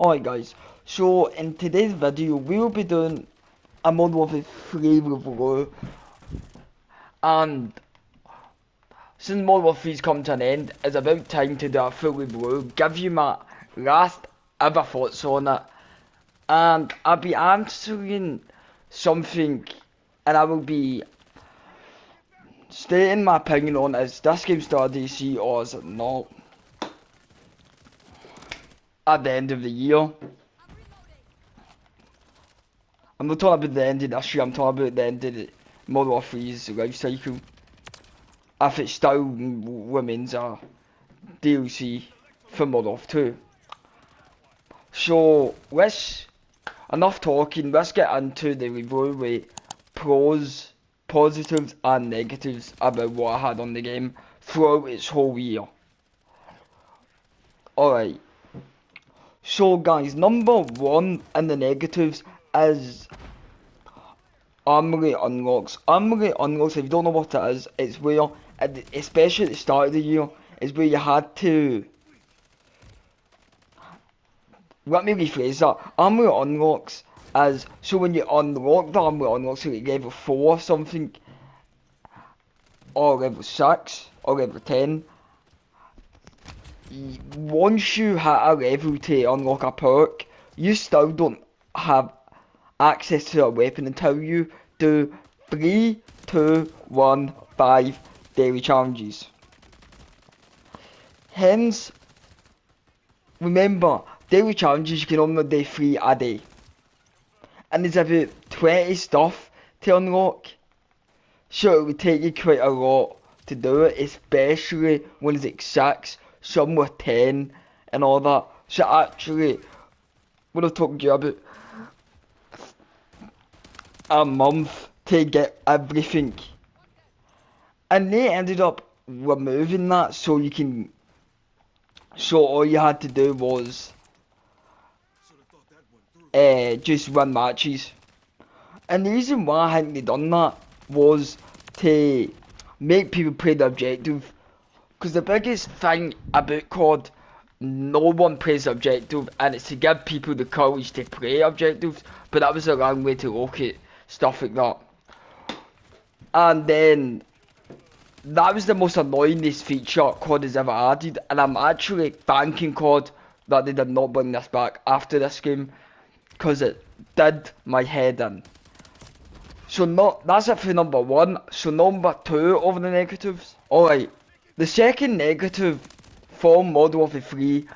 Alright guys, so in today's video we will be doing a mw3 review, and since mw3's come to an end, it's about time to do a full review, give you my last ever thoughts on it, and I'll be answering something, and I will be stating my opinion on is this game still a DC or is it not at the end of the year. I'm not talking about the end of this year, I'm talking about the end of the Model 3's life cycle. If it still remains a DLC for Model 2. So, enough talking, let's get into the review with pros, positives and negatives about what I had on the game throughout its whole year. Alright. So guys, number one in the negatives is Armory Unlocks. Armory Unlocks, if you don't know what it is, it's where, especially at the start of the year, is where you had to... Let me rephrase that. Armory Unlocks is, so when you unlock the Armory Unlocks, like level 4 or something, or level 6, or level 10, once you hit a level to unlock a perk, you still don't have access to a weapon until you do 3, 2, 1, 5 daily challenges. Hence, remember, daily challenges you can only do 3 a day. And there's about 20 stuff to unlock. So it would take you quite a lot to do it, especially when it's like 6, some with 10 and all that. So actually, what I'm talking to you about, a month to get everything. And they ended up removing that so you can, so all you had to do was just win matches. And the reason why I think they done that was to make people play the objective. Because the biggest thing about COD, no one plays the objective, and it's to give people the courage to play objectives. But that was a wrong way to look at stuff like that. And then that was the most annoyingest feature COD has ever added, and I'm actually thanking COD that they did not bring this back after this game, because it did my head in. So that's it for number one. So number two of the negatives. Alright, the second negative for Modern Warfare 3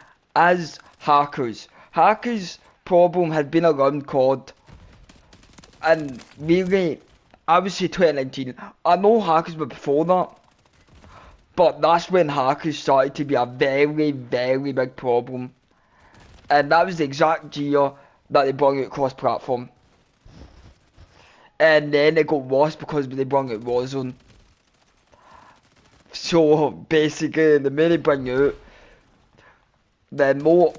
is hackers. Hackers' problem had been around COD, and really, I would say 2019. I know hackers were before that, but that's when hackers started to be a very, very big problem. And that was the exact year that they brought out cross-platform. And then it got worse because they brought out Warzone. So basically, the more they bring out, the more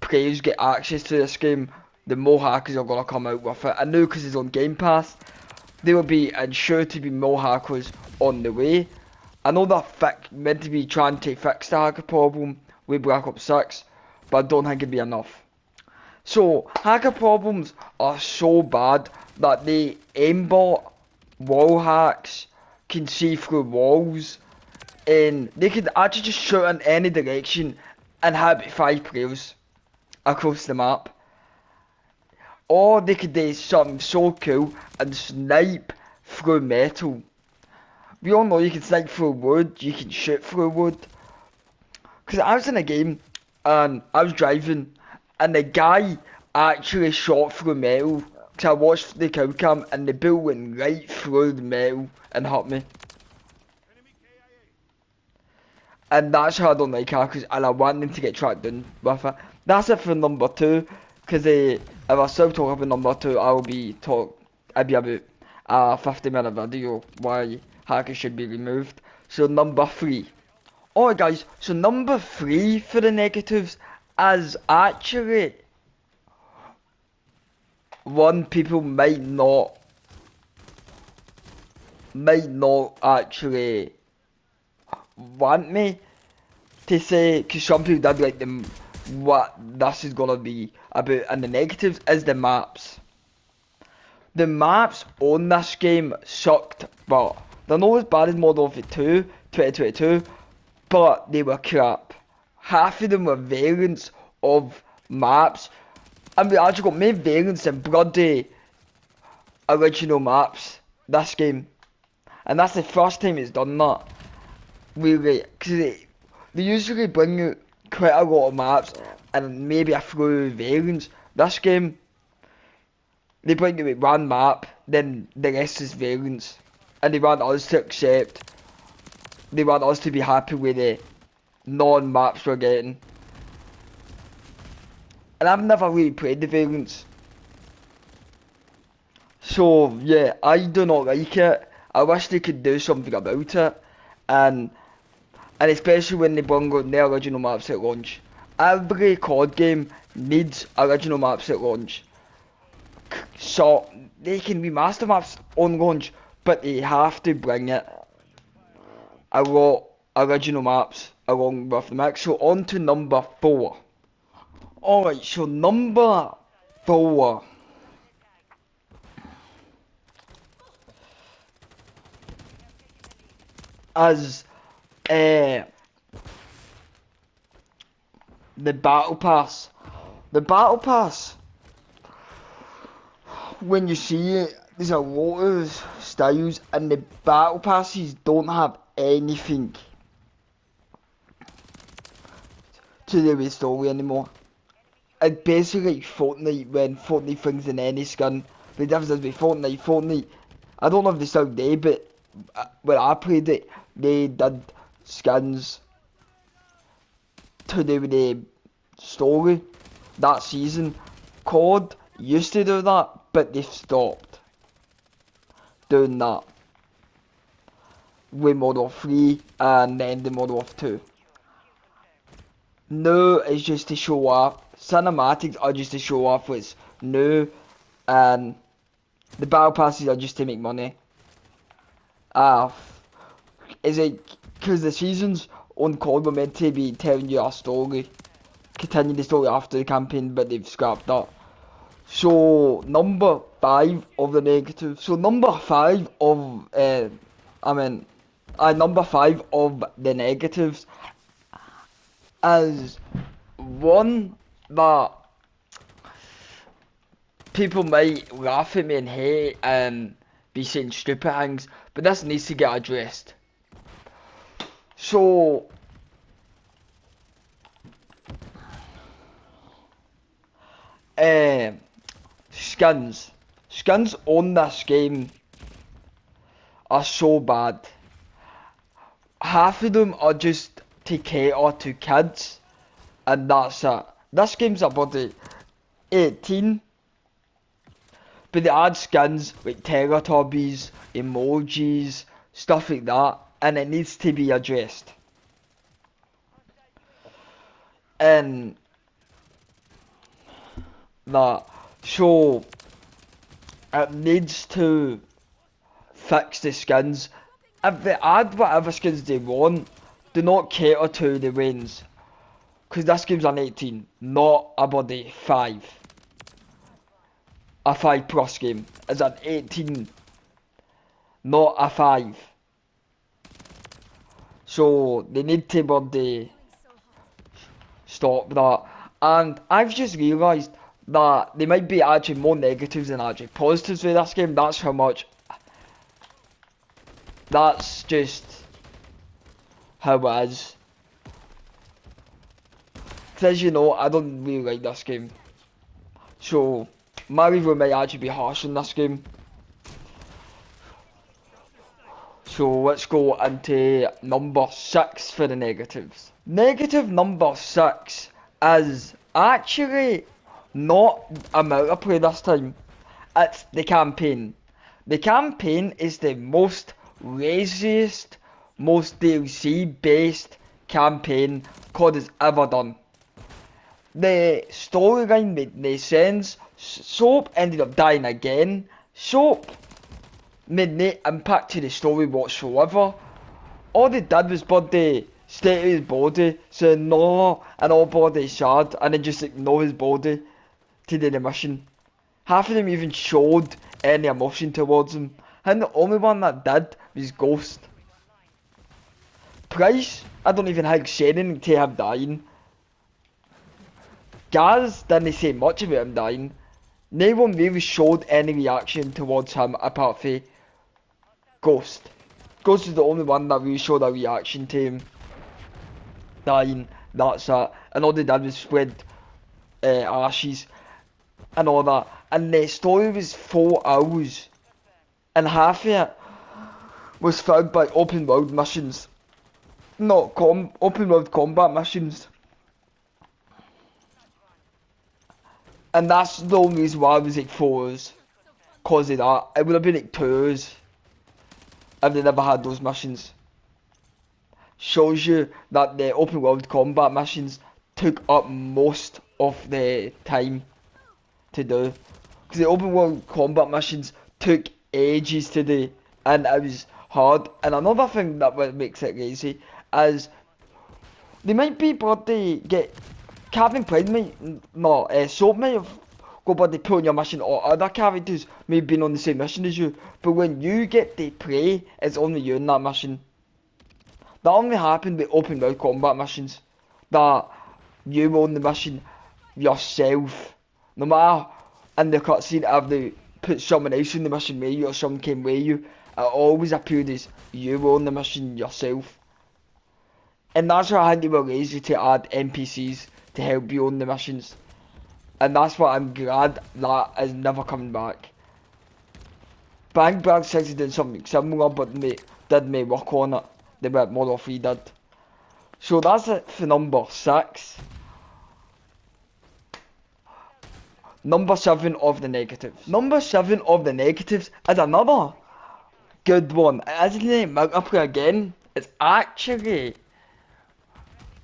players get access to this game, the more hackers are going to come out with it. And now because it's on Game Pass, there will be ensured to be more hackers on the way. I know they're meant to be trying to fix the hacker problem with Black Ops 6, but I don't think it'd be enough. So, hacker problems are so bad that the aimbot wall hacks can see through walls, and they could actually just shoot in any direction and hit 5 players across the map. Or they could do something so cool and snipe through metal. We all know you can snipe through wood, you can shoot through wood. Because I was in a game and I was driving and the guy actually shot through metal. Because I watched the kill cam and the bullet went right through the metal and hit me. And that's how I don't like hackers, and I want them to get tracked down with it. That's it for number two. Because if I still talk about number two, it'll be about a 50-minute video why hackers should be removed. So number three. Alright guys, so number three for the negatives is actually one people might not actually want me to say, because some people did like what this is gonna be about, and the negatives is the maps. The maps on this game sucked, but they're not as bad as Modern Warfare 2 2022, but they were crap. Half of them were variants of maps, and we actually got many variants in bloody original maps this game, and that's the first time it's done that. Really, because they usually bring out quite a lot of maps and maybe a few variants. This game, they bring out one map, then the rest is variants, and they want us to accept. They want us to be happy with the non-maps we're getting. And I've never really played the variants. So, yeah, I do not like it. I wish they could do something about it. And especially when they bring out the original maps at launch. Every COD game needs original maps at launch. So, they can remaster maps on launch, but they have to bring it a lot original maps along with the mix. So on to number 4. Alright, so number 4 is the Battle Pass. The Battle Pass, when you see it, there's a lot of styles, and the Battle Passes don't have anything to do with story anymore. It's basically like Fortnite when Fortnite brings in any skin. The difference is with Fortnite, I don't know if they still do, but when I played it, they did skins to do with the story that season. COD used to do that, but they've stopped doing that with Modern Warfare 3 and then the Modern Warfare 2. Now it's just to show off. Cinematics are just to show off what's new, and the battle passes are just to make money. Is it because the seasons on COD were meant to be telling you a story, continue the story after the campaign, but they've scrapped that. So number 5 of the negatives. So number 5 of number 5 of the negatives is one that people might laugh at me and hate and be saying stupid things, but this needs to get addressed. So skins on this game are so bad. Half of them are just to cater to kids, and that's it. This game's about 18, but they add skins like Teletubbies, emojis, stuff like that, and it needs to be addressed. And that, so it needs to fix the skins. If they add whatever skins they want, do not cater to the wins. Because this game's an 18, not a body 5. A 5 plus game is an 18, not a 5. So they need to body stop that. And I've just realised that there might be actually more negatives than actually positives with this game. That's how much. That's just how it is. Because as you know, I don't really like this game. So my review might actually be harsh on this game. So let's go into number 6 for the negatives. Negative number 6 is actually not a multiplayer this time. It's the campaign. The campaign is the most laziest, most DLC based campaign COD has ever done. The storyline made no sense. Soap ended up dying again. Soap made no impact to the story whatsoever. All they did was stay to his body, so ignore an all-body shard, and then just ignore his body to do the mission. Half of them even showed any emotion towards him, and the only one that did was Ghost. Price, I don't even think said anything to him dying. Gaz didn't say much about him dying. No one really showed any reaction towards him apart from Ghost. Ghost is the only one that really showed a reaction to him dying. That's it. And all they did was spread ashes and all that. And the story was 4 hours, and half of it was filled by open world missions. Not open world combat missions. And that's the only reason why it was like 4 hours. Cause of that. It would have been like 2 hours if they never had those missions. Shows you that the open world combat missions took up most of the time to do. Because the open world combat missions took ages to do, and it was hard. And another thing that makes it easy is they might be able to get Captain Pride Soap might have go by the put on your mission, or other characters may have been on the same mission as you, but when you get the prey, it's only you in that mission. That only happened with open world combat missions, that you own the mission yourself. No matter in the cutscene if they put someone else in the mission with you or someone came with you, it always appeared as you own the mission yourself. And that's why I think they were lazy to add NPCs to help you on the missions. And that's why I'm glad that is never coming back. Bang Bang 6 did something similar, but they didn't work on it. The way Model 3 did. So that's it for number 6. Number 7 of the negatives. Number 7 of the negatives is another good one. It isn't multiplayer again. It's actually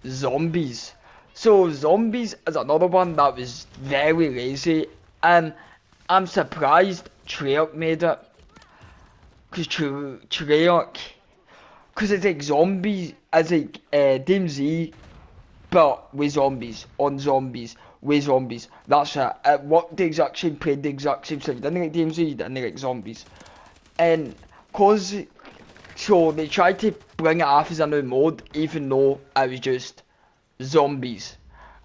zombies. So zombies is another one that was very lazy, and I'm surprised Treyarch made it. Because Treyarch, because it's like zombies, it's like DMZ, but with zombies, on zombies, with zombies. That's it. It worked the exact same, played the exact same, so you didn't like DMZ, you didn't like zombies. And so they tried to bring it off as a new mode, even though it was just zombies.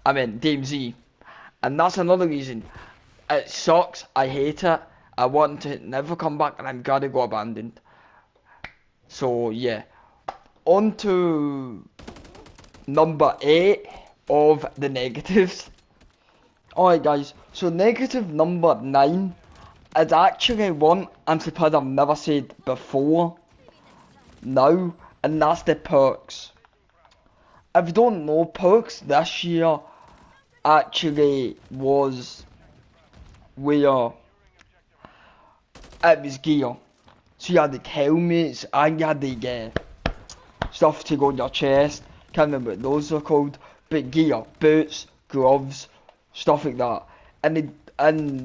I mean, DMZ. And that's another reason. It sucks, I hate it, I want it to never come back, and I'm glad it got abandoned. So, yeah. On to number 8 of the negatives. Alright guys, so negative number 9 is actually one I'm surprised I've never said before now, and that's the perks. If you don't know, perks this year actually was where it was gear. So you had the helmets, and you had the stuff to go on your chest, can't remember what those are called, but gear, boots, gloves, stuff like that. And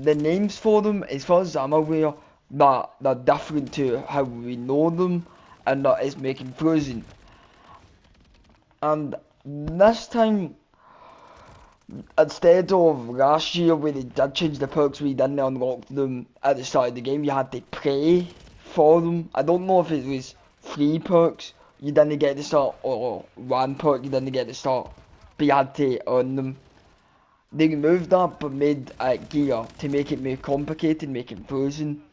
the names for them, as far as I'm aware, that they're different to how we know them, and that is making frozen. And this time, instead of last year where they did change the perks, we didn't unlock them at the start of the game, you had to pray for them. I don't know if it was 3 perks you didn't get to start, or 1 perk you didn't get to start, but you had to earn them. They removed that but made gear to make it more complicated, make it frozen.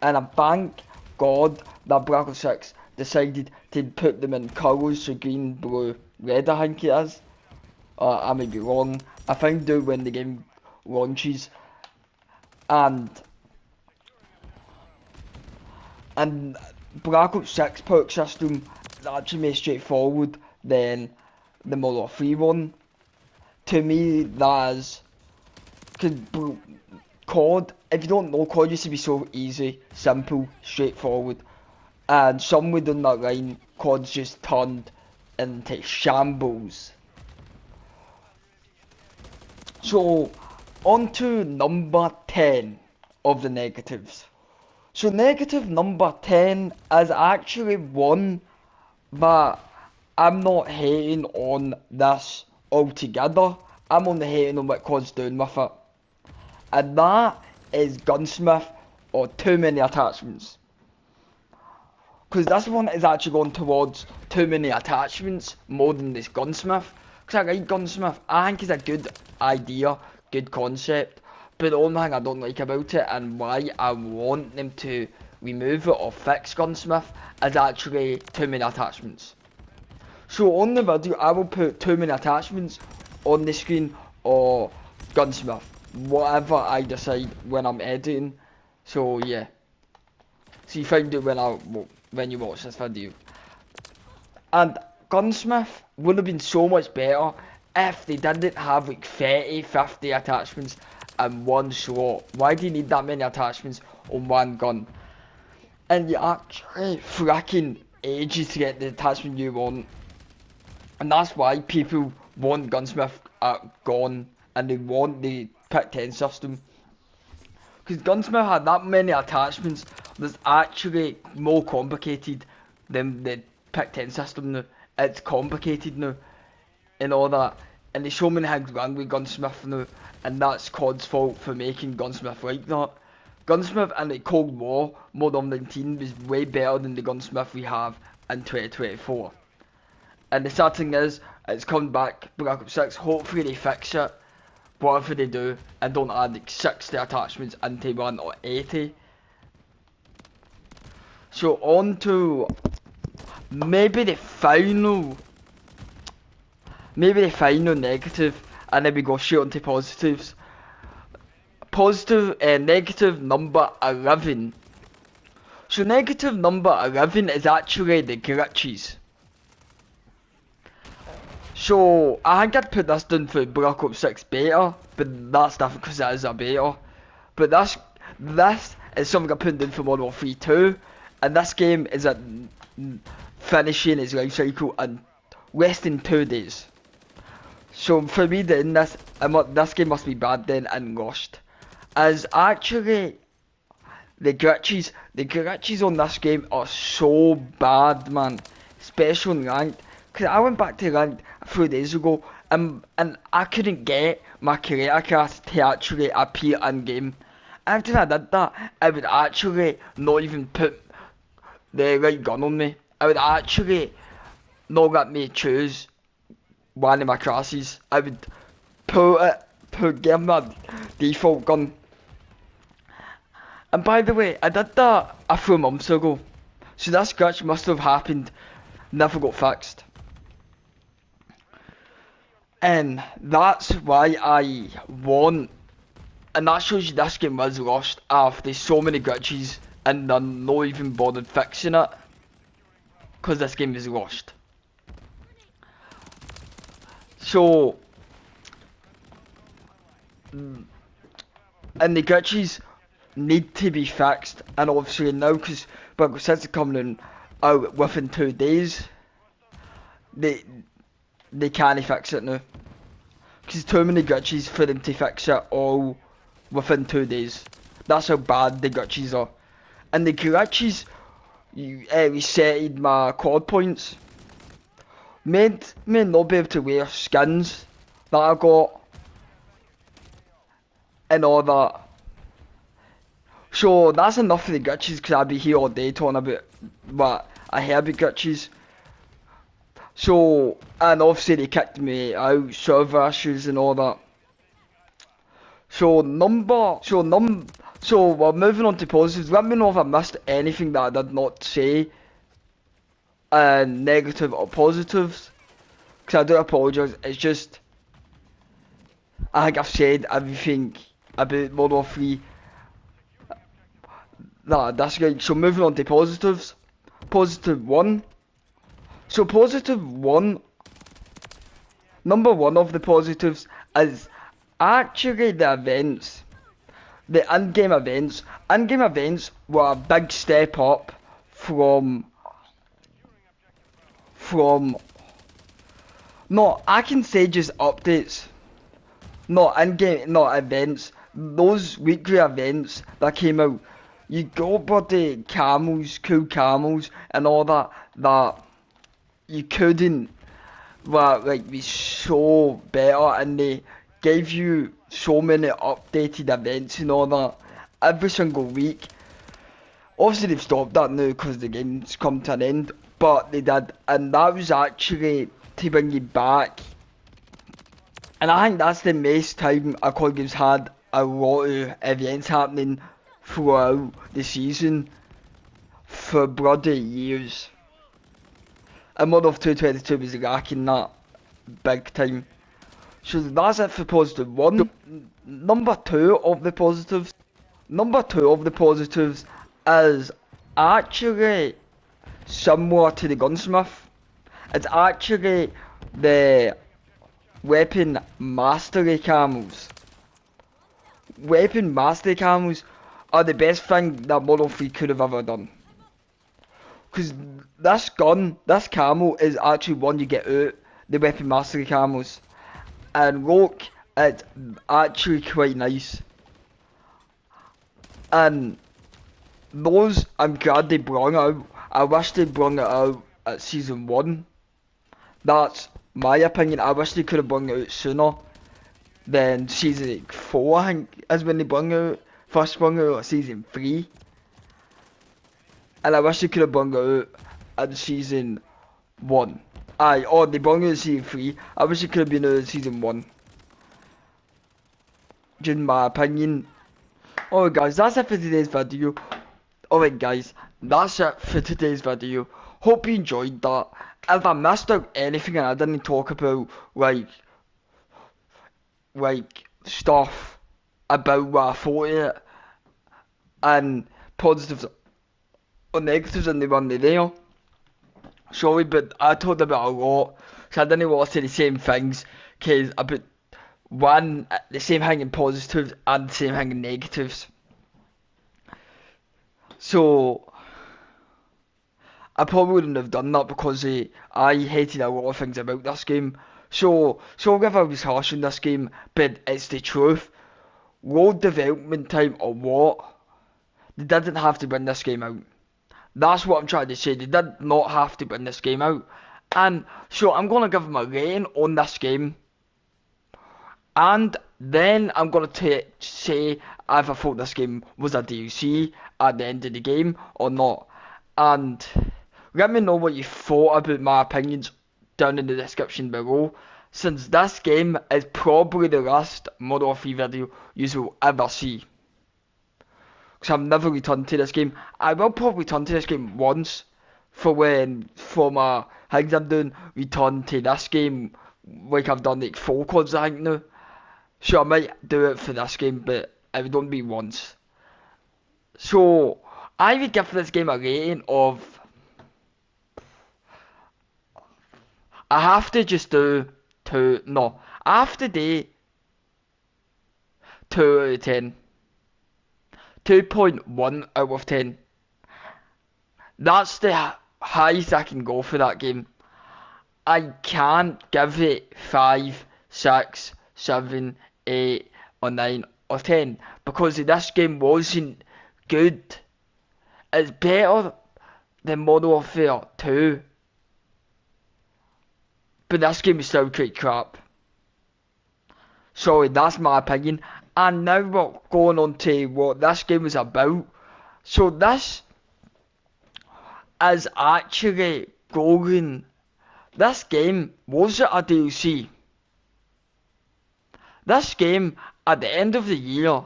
And I thank God that Black Ops 6 decided to put them in colours, so green, blue, red I think it is. I may be wrong. I found out when the game launches. And Black Ops 6 perk system is actually more straightforward than the Model 3 one. To me, that is, because COD, if you don't know, COD used to be so easy, simple, straightforward, and somewhere down that line, COD's just turned into shambles. So, on to number 10 of the negatives. So negative number 10 is actually one that I'm not hating on this altogether. I'm only hating on what COD's doing with it. And that is Gunsmith or too many attachments. Because this one is actually going towards too many attachments more than this Gunsmith. Because I like Gunsmith. I think it's a good idea, good concept. But the only thing I don't like about it and why I want them to remove it or fix Gunsmith is actually too many attachments. So on the video I will put too many attachments on the screen or Gunsmith. Whatever I decide when I'm editing. So yeah. So you find it when you watch this video. And Gunsmith would have been so much better if they didn't have like 30, 50 attachments in one slot. Why do you need that many attachments on one gun? And you actually fracking ages to get the attachment you want. And that's why people want Gunsmith gone and they want the pick 10 system. Because Gunsmith had that many attachments that's actually more complicated than the pick 10 system now. It's complicated now and all that. And there's so many things wrong with Gunsmith now, and that's COD's fault for making Gunsmith like that. Gunsmith in the Cold War Modern 19 was way better than the Gunsmith we have in 2024. And the sad thing is, it's coming back, Black Ops 6, hopefully they fix it, whatever they do, and don't add like 60 attachments into one or 80. So on to maybe the final negative, and then we go straight on to positives. Negative number 11. So negative number 11 is actually the glitches. So I think I'd put this down for Black Ops 6 beta, but that's different because it is a beta. But this is something I put down for Modern Warfare 3 too, and this game is at finishing its life cycle in less than 2 days. So for me then this game must be bad then and lost. As actually the glitches on this game are so bad, man, especially on ranked. Cause I went back to ranked a few days ago and I couldn't get my creator class to actually appear in game. After I did that, I would actually not even put the right gun on me. I would actually not let me choose one of my classes. I would give my default gun. And by the way, I did that a few months ago, so this glitch must have happened, never got fixed. And that's why I won. And that shows you this game was lost after so many glitches and they're not even bothered fixing it. Because this game is lost. So, and the glitches need to be fixed, and obviously now because Black Ops 6 are coming out within 2 days, they can't fix it now. Because too many glitches for them to fix it all within 2 days. That's how bad the glitches are. And the glitches resetted my COD points. Made me not be able to wear skins that I got and all that. So that's enough for the glitches because I'll be here all day talking about what I heard about glitches. So, and obviously they kicked me out, server issues and all that. So we're moving on to positives. Let me know if I missed anything that I did not say. Negative or positives. Because I do apologise, it's just, I think I've said everything about Modern Warfare 3. That's great. So moving on to positives. Positive 1. So positive 1, number 1 of the positives is actually the events. The in-game events. In-game events were a big step up from no, I can say just updates. Not in-game, not events. Those weekly events that came out. You got bloody camels, cool camels and all that you couldn't like be so better, and they gave you so many updated events and all that every single week. Obviously they've stopped that now because the game's come to an end, but they did, and that was actually to bring you back. And I think that's the most time a COD game's had a lot of events happening throughout the season for bloody years. And Modern Warfare 222 was lacking that big time. So that's it for positive one. Number two of the positives. Number two of the positives is actually similar to the gunsmith. It's actually the weapon mastery camos. Weapon mastery camos are the best thing that Model 3 could have ever done. Because this gun, this camo is actually one you get out, the weapon mastery camos. And look, it's actually quite nice. And those, I'm glad they brought out. I wish they brought it out at season 1. That's my opinion. I wish they could have brought it out sooner than season 4, I think, is when they first brought it out at season 3. And I wish they could have brought it out at season 1. They brought it out at season 3. I wish it could have been out at season 1. Just my opinion. Alright guys, that's it for today's video. Alright guys, that's it for today's video. Hope you enjoyed that. If I missed out anything and I didn't talk about like stuff about what I thought of it and positives or negatives in the one there, sorry, but I talked about a lot, so I didn't want to say the same things, cause about the same thing in positives and the same thing in negatives. So I probably wouldn't have done that because I hated a lot of things about this game. So if I was harsh on this game, but it's the truth. Low development time or what? They didn't have to bring this game out. That's what I'm trying to say. They did not have to bring this game out. And so I'm gonna give them a rating on this game. And then I'm gonna say if I thought this game was a DLC at the end of the game or not. And let me know what you thought about my opinions down in the description below, since this game is probably the last Modern Warfare 3 video you will ever see. Because I've never returned to this game. I will probably return to this game once for my things I'm doing, return to this game like I've done like 4 CODs I think now. So I might do it for this game, but it would only be once. So I would give this game a rating of, I have to just do 2, no, I have to do 2 out of 10. 2.1 out of 10. That's the highest I can go for that game. I can't give it 5, 6, 7, 8 or 9 or 10 because this game wasn't good. It's better than Modern Warfare 2, but this game is still quite crap. Sorry, that's my opinion. And now we're going on to what this game is about. So this is actually going, this game wasn't a DLC. This game at the end of the year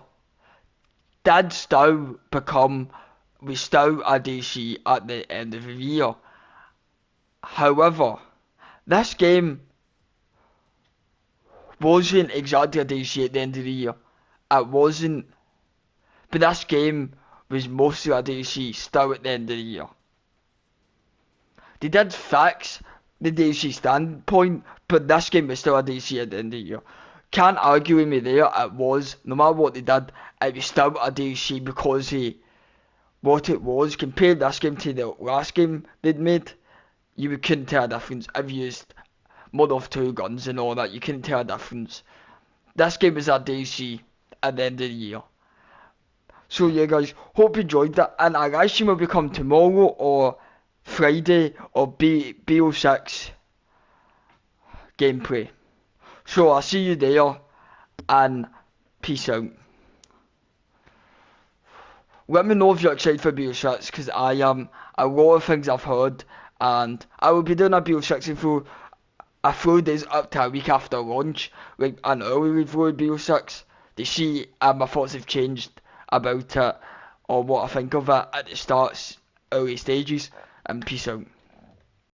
did still become, was still a DLC at the end of the year. However, this game wasn't exactly a DLC at the end of the year. It wasn't. But this game was mostly a DLC still at the end of the year. They did fix the DLC standpoint, but this game was still a DLC at the end of the year. Can't argue with me there, it was. No matter what they did, it was still a DLC because what it was, compared this game to the last game they'd made, you couldn't tell a difference. I've used Modern Warfare 2 guns and all that, you couldn't tell a difference. This game is a DLC at the end of the year. So yeah guys, hope you enjoyed that, and our live stream will become tomorrow or Friday of BO6 gameplay. So I'll see you there, and peace out. Let me know if you're excited for BO6, because I am. A lot of things I've heard, and I will be doing a BO6 review a few days up to a week after launch, like an early review of BO6, to see my thoughts have changed about it, or what I think of it at the start's early stages, and peace out.